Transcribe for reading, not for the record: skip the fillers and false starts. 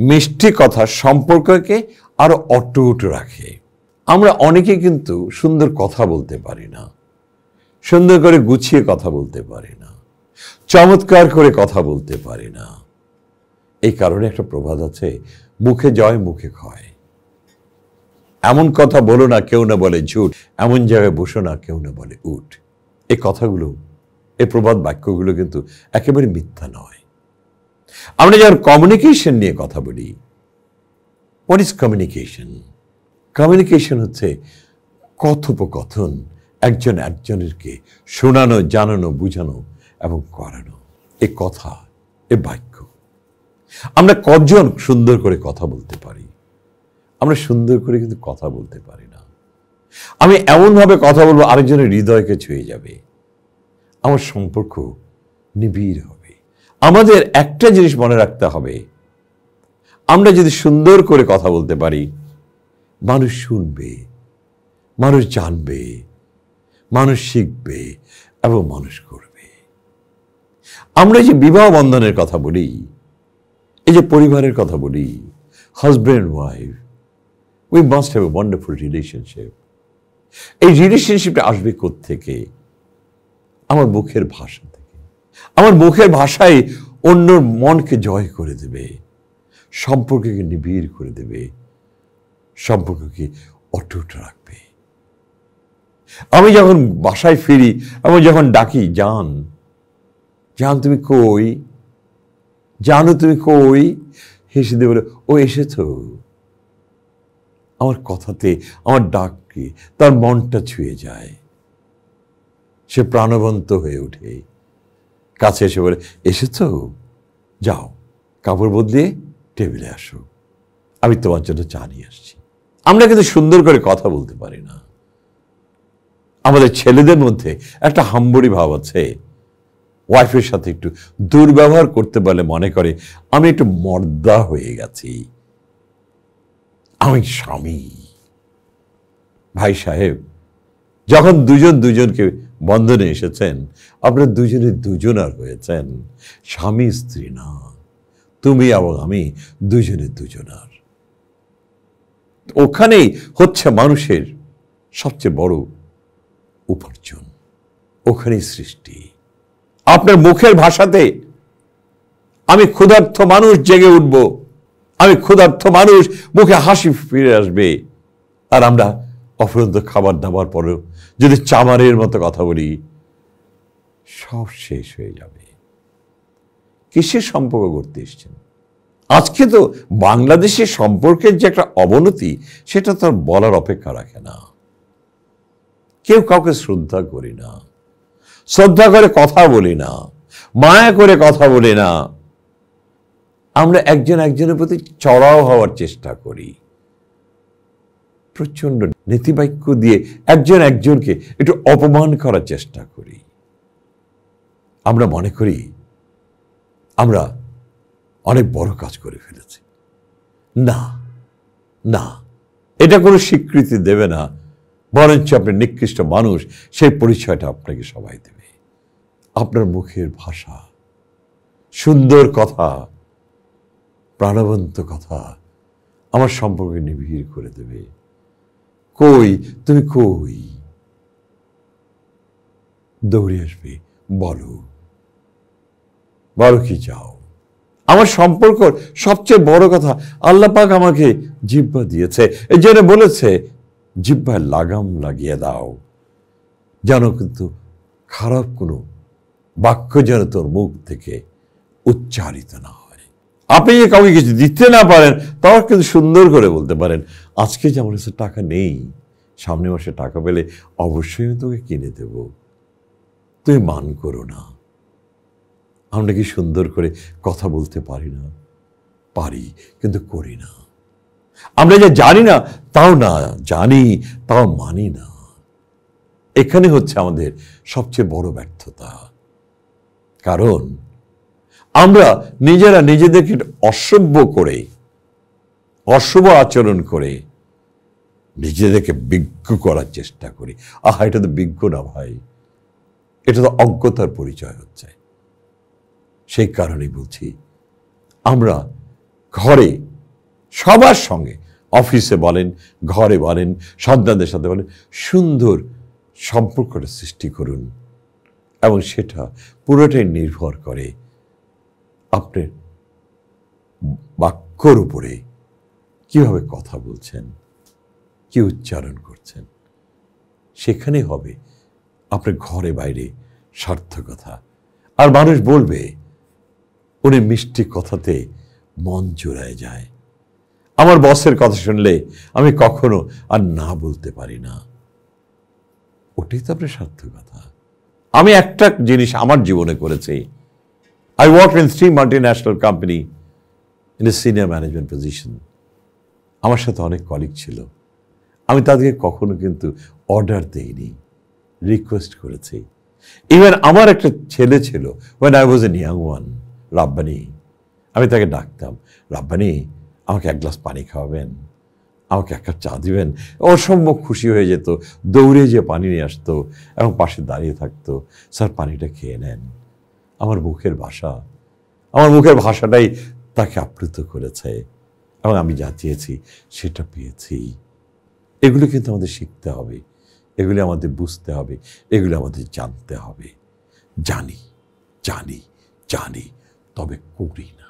মিষ্টি কথা সম্পর্ককে আরো অটুট রাখে। আমরা অনেকে কিন্তু সুন্দর কথা বলতে পারি না, সুন্দর করে গুছিয়ে কথা বলতে পারি না, চমৎকার করে কথা বলতে পারি না। এই কারণে একটা প্রবাদ আছে, মুখে জয় মুখে ক্ষয়। এমন কথা বলো না কেউ না বলে ঝুট, এমন জায়গায় বসো না কেউ না বলে উঠ। এই কথাগুলো, এই প্রবাদ বাক্যগুলো কিন্তু একেবারে মিথ্যা নয়। আমরা যখন কমিউনিকেশন নিয়ে কথা বলি, হোয়াট ইজ কমিউনিকেশন? কমিউনিকেশন হচ্ছে কথোপকথন, একজন একজনেরকে শোনানো, জানানো, বুঝানো এবং করানো। এই কথা, এ বাক্য। আমরা কজন সুন্দর করে কথা বলতে পারি? আমরা সুন্দর করে কিন্তু কথা বলতে পারি না। আমি এমনভাবে কথা বলবো আরেকজনের হৃদয়কে ছুঁয়ে যাবে, আমার সম্পর্ক নিবিড় হবে। আমাদের একটা জিনিস মনে রাখতে হবে, আমরা যদি সুন্দর করে কথা বলতে পারি, মানুষ শুনবে, মানুষ জানবে, মানুষ শিখবে এবং মানুষ করবে। আমরা যে বিবাহ বন্ধনের কথা বলি, এই যে পরিবারের কথা বলি, husband wife, we must have a wonderful relationship. এই রিলেশনশিপটা আসবে কোত্থেকে? আমার মুখের ভাষা থেকে। আমার মুখের ভাষাই অন্যর মনকে জয় করে দেবে, সম্পর্ককে নিবিড় করে দেবে, সম্পর্ককে অটুট রাখবে। আমি যখন বাসায় ফিরি, আমি যখন ডাকি, জান, জান তুমি কই, জানো তুমি কই, হেসে দিয়ে বলে ও এসেছো। আমার কথাতে, আমার ডাকে তার মনটা ছুঁয়ে যায়, সে প্রাণবন্ত হয়ে ওঠে, কাছে এসে বলে এসেছো, যাও কাপড় বদলিয়ে টেবিলে আসো, আমি তোমার জন্য চা নিয়ে আসছি। আমরা কিন্তু সুন্দর করে কথা বলতে পারি না। আমাদের ছেলেদের মধ্যে একটা হাম্বড়ি ভাব আছে, ওয়াইফের সাথে একটু দুর্ব্যবহার করতে পারলে মনে করে আমি একটু মর্দা হয়ে গেছি, আমি স্বামী। ভাই সাহেব, যখন দুজন দুজনকে বন্ধনে এসেছেন, আপনারা দুজনে দুজনার হয়েছেন, স্বামী স্ত্রী না। তুমি এবং আমি দুজনে দুজনার। ওখানেই হচ্ছে মানুষের সবচেয়ে বড় উপার্জন, ওখানেই সৃষ্টি। আপনার মুখের ভাষাতে আমি ক্ষুধার্ত মানুষ জেগে উঠব, আমি ক্ষুধার্ত মানুষ, মুখে হাসি ফিরে আসবে। আর আমরা অফুরন্ত খাবার দাবার পরেও যদি চামারের মতো কথা বলি, সব শেষ হয়ে যাবে। কিসের সম্পর্ক করতে এসছেন? আজকে তো বাংলাদেশের সম্পর্কের যে একটা অবনতি, সেটা তো আর বলার অপেক্ষা রাখে না। কেউ কাউকে শ্রদ্ধা করি না, শ্রদ্ধা করে কথা বলি না, মায়া করে কথা বলি না। আমরা একজন একজনের প্রতি চড়াও হওয়ার চেষ্টা করি, প্রচন্ড নীতিবাক্য দিয়ে একজন একজনকে একটু অপমান করার চেষ্টা করি। আমরা মনে করি আমরা অনেক বড় কাজ করে ফেলেছি। না না, এটা কোনো স্বীকৃতি দেবে না, বরঞ্চ আপনি নিকৃষ্ট মানুষ, সেই পরিচয়টা আপনাকে সবাই দেবে। আপনার মুখের ভাষা, সুন্দর কথা, প্রাণবন্ত কথা আমার সম্পর্কে নিবিড় করে দেবে। কই তুমি কই, দৌড়ে আসবে, বলো বলো কি চাও। আমার সম্পর্ক সবচেয়ে বড় কথা, আল্লাহ পাক আমাকে জিহ্বা দিয়েছে, এই জন্য বলেছে জিহ্বায় লাগাম লাগিয়ে দাও, যেন কিন্তু খারাপ কোনো বাক্য যেন তোর মুখ থেকে উচ্চারিত না হয়। আপনি যে কাউকে কিছু দিতে না পারেন, তাও কিন্তু সুন্দর করে বলতে পারেন, আজকে যে আমার কাছে টাকা নেই, সামনে মাসে টাকা পেলে অবশ্যই আমি তোকে কিনে দেব, তুই মান করো না। আমরা কি সুন্দর করে কথা বলতে পারি না? পারি, কিন্তু করি না। আমরা যে জানি না তাও না, জানি তাও মানি না। এখানে হচ্ছে আমাদের সবচেয়ে বড় ব্যর্থতা। কারণ আমরা নিজেরা নিজেদেরকে অসভ্য করে, অশুভ আচরণ করে নিজেদেরকে বিজ্ঞ করার চেষ্টা করি। আহা, এটা তো বিজ্ঞ না ভাই, এটা তো অজ্ঞতার পরিচয় হচ্ছে। সেই কারণেই বলছি, আমরা ঘরে সবার সঙ্গে, অফিসে বলেন, ঘরে বলেন, সন্তানদের সাথে বলেন, সুন্দর সম্পর্কটা সৃষ্টি করুন। এবং সেটা পুরোটাই নির্ভর করে আপনার বাক্যর উপরে, কিভাবে কথা বলছেন, কি উচ্চারণ করছেন। সেখানে হবে আপনার ঘরে বাইরে সার্থকতা। আর মানুষ বলবে, উনি মিষ্টি কথাতে মন জোড়ায় যায়। আমার বসের কথা শুনলে আমি কখনো আর না বলতে পারি না। ওটাই তো আপনার সার্থকতা। আমি একটা জিনিস আমার জীবনে করেছি। I worked in 3 multinational company in a senior management position. আমার সাথে অনেক কলিগ ছিল। আমি তাদেরকে কখনো কিন্তু অর্ডার দেইনি, রিকোয়েস্ট করেছি। ইভেন আমার একটা ছেলে ছিল, when I was a young one, Rabbani. আমি তাকে ডাকতাম, রাব্বানি আমাকে 1 গ্লাস পানি খাওয়াবেন, আমাকে 1 কাপ চা দিবেন। অসম্ভব খুশি হয়ে যেত, দৌড়ে যে পানি নিয়ে আসতো এবং পাশে দাঁড়িয়ে থাকতো, স্যার পানিটা খেয়ে নেন। আমার মুখের ভাষা, আমার মুখের ভাষাটাই তাকে আপ্লুত করেছে এবং আমি যা চেয়েছি সেটা পেয়েছি। এগুলো কিন্তু আমাদের শিখতে হবে, এগুলি আমাদের বুঝতে হবে, এগুলো আমাদের জানতে হবে। জানি জানি জানি, তবে করি না।